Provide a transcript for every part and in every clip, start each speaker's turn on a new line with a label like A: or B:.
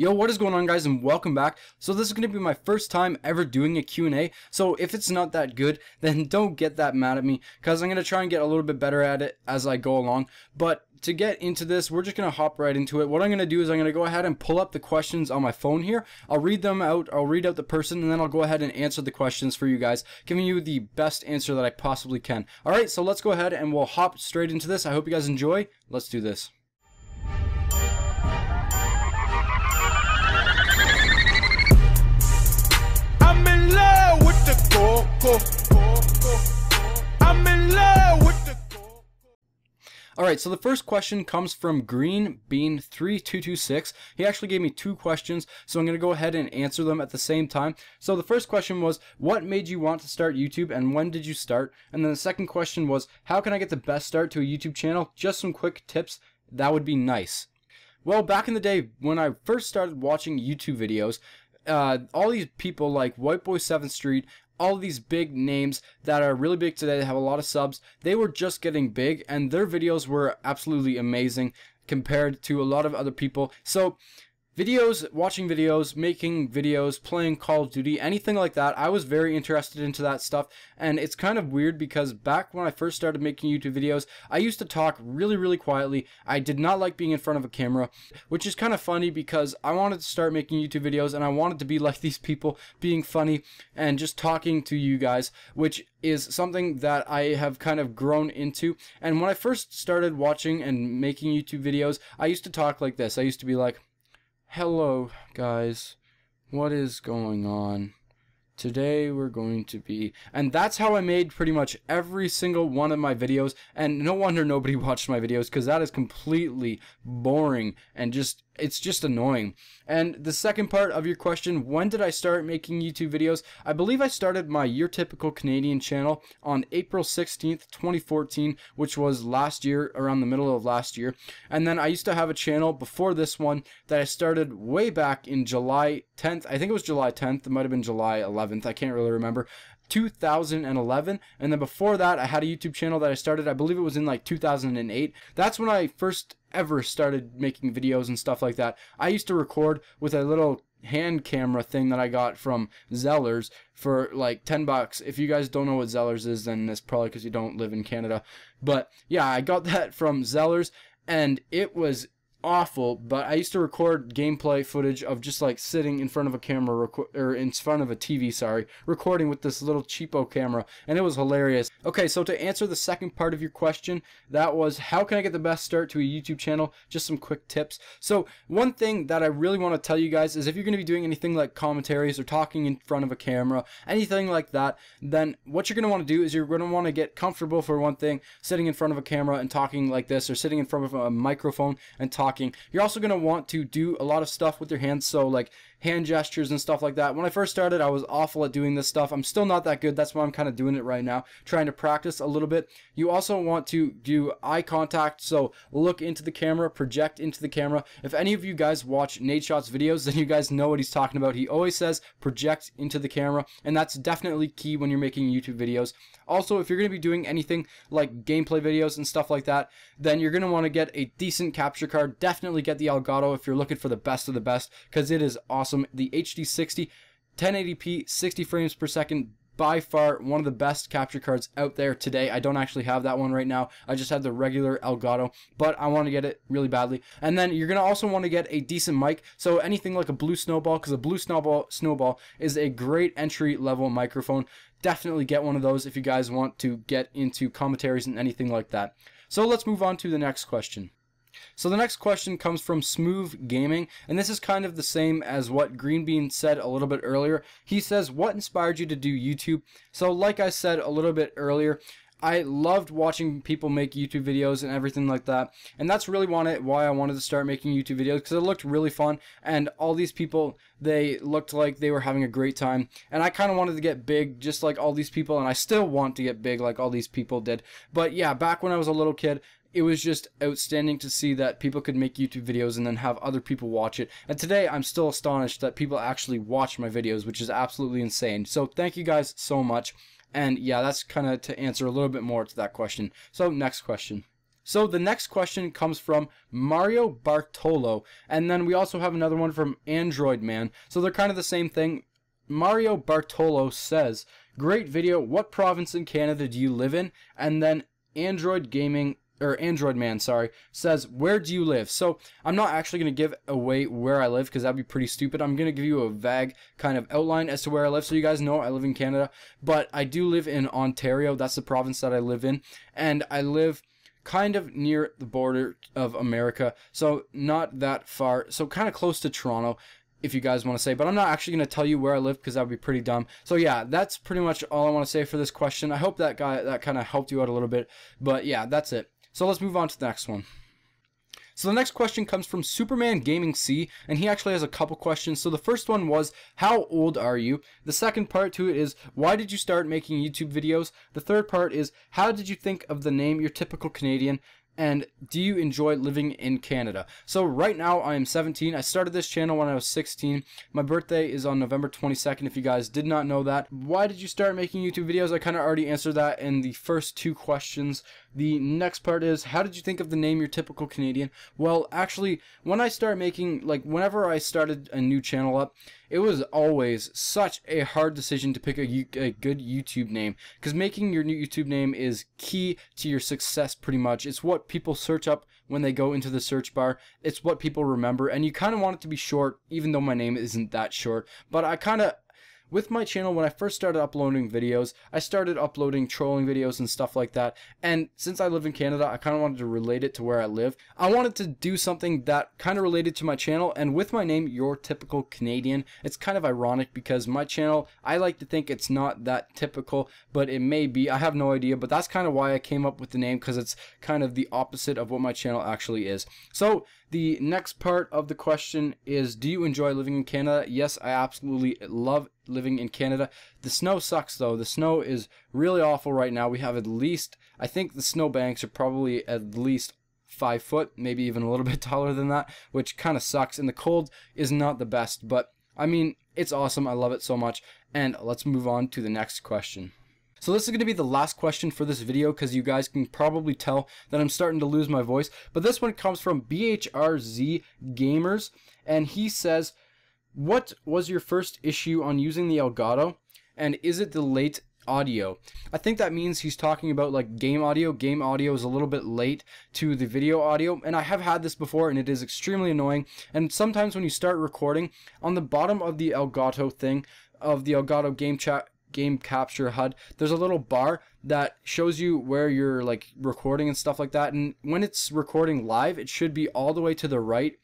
A: Yo, what is going on, guys, and welcome back. So this is going to be my first time ever doing a Q&A, so if it's not that good, then don't get that mad at me, because I'm going to try and get a little bit better at it as I go along. But to get into this, we're just going to hop right into it. What I'm going to do is I'm going to go ahead and pull up the questions on my phone here. I'll read them out, I'll read out the person, and then I'll go ahead and answer the questions for you guys, giving you the best answer that I possibly can. Alright, so let's go ahead and we'll hop straight into this. I hope you guys enjoy. Let's do this.
B: I'm in love with the go-go. I'm in love with the go-go.
A: Alright, so the first question comes from GreenBean3226. He actually gave me two questions, so I'm going to go ahead and answer them at the same time. So the first question was, what made you want to start YouTube and when did you start? And then the second question was, how can I get the best start to a YouTube channel? Just some quick tips, that would be nice. Well, back in the day when I first started watching YouTube videos, all these people like Whiteboy 7th Street, all these big names that are really big today, they have a lot of subs, they were just getting big and their videos were absolutely amazing compared to a lot of other people. So videos, watching videos, making videos, playing Call of Duty, anything like that, I was very interested into that stuff. And it's kind of weird because back when I first started making YouTube videos, I used to talk really quietly. I did not like being in front of a camera, which is kind of funny because I wanted to start making YouTube videos and I wanted to be like these people, being funny and just talking to you guys, which is something that I have kind of grown into. And when I first started watching and making YouTube videos, I used to talk like this. I used to be like, hello guys, what is going on? Today we're going to be... And that's how I made pretty much every single one of my videos, and no wonder nobody watched my videos because that is completely boring and it's just annoying. And the second part of your question, when did I start making YouTube videos? I believe I started my Your Typical Canadian channel on April 16th, 2014, which was last year, around the middle of last year. And then I used to have a channel before this one that I started way back in July 10th. I think it was July 10th. It might have been July 11th. I can't really remember. 2011, and then before that I had a YouTube channel that I started, I believe it was in like 2008. That's when I first ever started making videos and stuff like that. I used to record with a little hand camera thing that I got from Zellers for like 10 bucks. If you guys don't know what Zellers is, then it's probably because you don't live in Canada. But yeah, I got that from Zellers and it was awful, but I used to record gameplay footage of just like sitting in front of a camera, or in front of a TV, sorry, recording with this little cheapo camera, and it was hilarious. Okay, so to answer the second part of your question, that was how can I get the best start to a YouTube channel? Just some quick tips. So one thing that I really want to tell you guys is if you're going to be doing anything like commentaries or talking in front of a camera, anything like that, then what you're going to want to do is you're going to want to get comfortable, for one thing, sitting in front of a camera and talking like this, or sitting in front of a microphone and talking. You're also going to want to do a lot of stuff with your hands, so like hand gestures and stuff like that. When I first started, I was awful at doing this stuff. I'm still not that good. That's why I'm kind of doing it right now, trying to practice a little bit. You also want to do eye contact, so look into the camera, project into the camera. If any of you guys watch Nadeshot's videos, then you guys know what he's talking about. He always says project into the camera, and that's definitely key when you're making YouTube videos. Also, if you're going to be doing anything like gameplay videos and stuff like that, then you're going to want to get a decent capture card. Definitely get the Elgato if you're looking for the best of the best, because it is awesome. The HD60 1080p 60 frames per second, by far one of the best capture cards out there today. I don't actually have that one right now. I just have the regular Elgato, but I want to get it really badly. And then you're going to also want to get a decent mic, so anything like a Blue Snowball, because a Blue Snowball is a great entry level microphone. Definitely get one of those if you guys want to get into commentaries and anything like that. So let's move on to the next question. So the next question comes from Smooth Gaming, and this is kind of the same as what Greenbean said a little bit earlier. He says, what inspired you to do YouTube? So like I said a little bit earlier, I loved watching people make YouTube videos and everything like that, and that's really why I wanted to start making YouTube videos, because it looked really fun, and all these people, they looked like they were having a great time, and I kind of wanted to get big just like all these people, and I still want to get big like all these people did. But yeah, back when I was a little kid, it was just outstanding to see that people could make YouTube videos and then have other people watch it. And today I'm still astonished that people actually watch my videos, which is absolutely insane. So thank you guys so much. And yeah, that's kind of to answer a little bit more to that question. So next question. So the next question comes from Mario Bartolo, and then we also have another one from Android Man. So they're kind of the same thing. Mario Bartolo says, great video, what province in Canada do you live in? And then Android Man, says, where do you live? So I'm not actually going to give away where I live because that'd be pretty stupid. I'm going to give you a vague kind of outline as to where I live so you guys know I live in Canada. But I do live in Ontario. That's the province that I live in. And I live kind of near the border of America. So not that far. So kind of close to Toronto, if you guys want to say, but I'm not actually going to tell you where I live because that would be pretty dumb. So yeah, that's pretty much all I want to say for this question. I hope that kind of helped you out a little bit, but yeah, that's it. So let's move on to the next one. So the next question comes from Superman Gaming C, and he actually has a couple questions. So the first one was, how old are you? The second part to it is, why did you start making YouTube videos? The third part is, how did you think of the name Your Typical Canadian? And do you enjoy living in Canada? So right now I am 17. I started this channel when I was 16. My birthday is on November 22nd, if you guys did not know that. Why did you start making YouTube videos? I kind of already answered that in the first two questions. The next part is, how did you think of the name Your Typical Canadian? Well, actually, when I started making, whenever I started a new channel up, it was always such a hard decision to pick a good YouTube name, because making your new YouTube name is key to your success pretty much. It's what people search up when they go into the search bar. It's what people remember, and you kind of want it to be short, even though my name isn't that short. But I kind of, with my channel, when I first started uploading videos, I started uploading trolling videos and stuff like that. And since I live in Canada, I kind of wanted to relate it to where I live. I wanted to do something that kind of related to my channel. And with my name, Your Typical Canadian, it's kind of ironic because my channel, I like to think it's not that typical, but it may be. I have no idea. But that's kind of why I came up with the name, because it's kind of the opposite of what my channel actually is. So the next part of the question is, do you enjoy living in Canada? Yes, I absolutely love living in Canada. The snow sucks though. The snow is really awful right now. We have at least, I think the snow banks are probably at least 5 foot, maybe even a little bit taller than that, which kind of sucks. And the cold is not the best, but I mean, it's awesome. I love it so much. And let's move on to the next question. So this is going to be the last question for this video, because you guys can probably tell that I'm starting to lose my voice. But this one comes from BHRZ Gamers, and he says, what was your first issue on using the Elgato, and is it the late audio? I think that means he's talking about like game audio. Game audio is a little bit late to the video audio, and I have had this before, and it is extremely annoying. And sometimes when you start recording, on the bottom of the Elgato thing, of the Elgato game capture HUD, there's a little bar that shows you where you're like recording and stuff like that, and when it's recording live, it should be all the way to the right.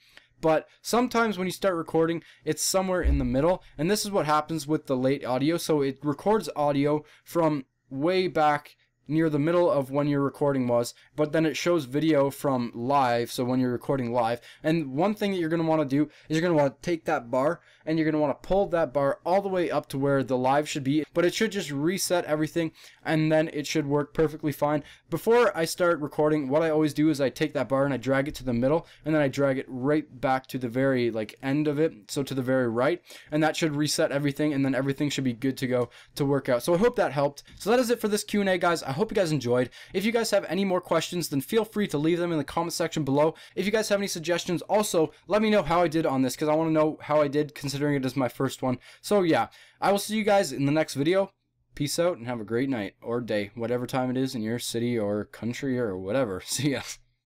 A: But sometimes when you start recording, it's somewhere in the middle, and this is what happens with the late audio. So it records audio from way back near the middle of when your recording was, but then it shows video from live, so when you're recording live. And one thing that you're going to want to do is you're going to want to take that bar, and you're going to want to pull that bar all the way up to where the live should be, but it should just reset everything, and then it should work perfectly fine. Before I start recording, what I always do is I take that bar and I drag it to the middle, and then I drag it right back to the very end of it, so to the very right, and that should reset everything, and then everything should be good to go to work out. So I hope that helped. So that is it for this Q&A, guys. I hope you guys enjoyed. If you guys have any more questions, then feel free to leave them in the comment section below. If you guys have any suggestions, also let me know how I did on this, because I want to know how I did considering it is my first one. So yeah, I will see you guys in the next video. Peace out and have a great night or day, whatever time it is in your city or country or whatever. See ya.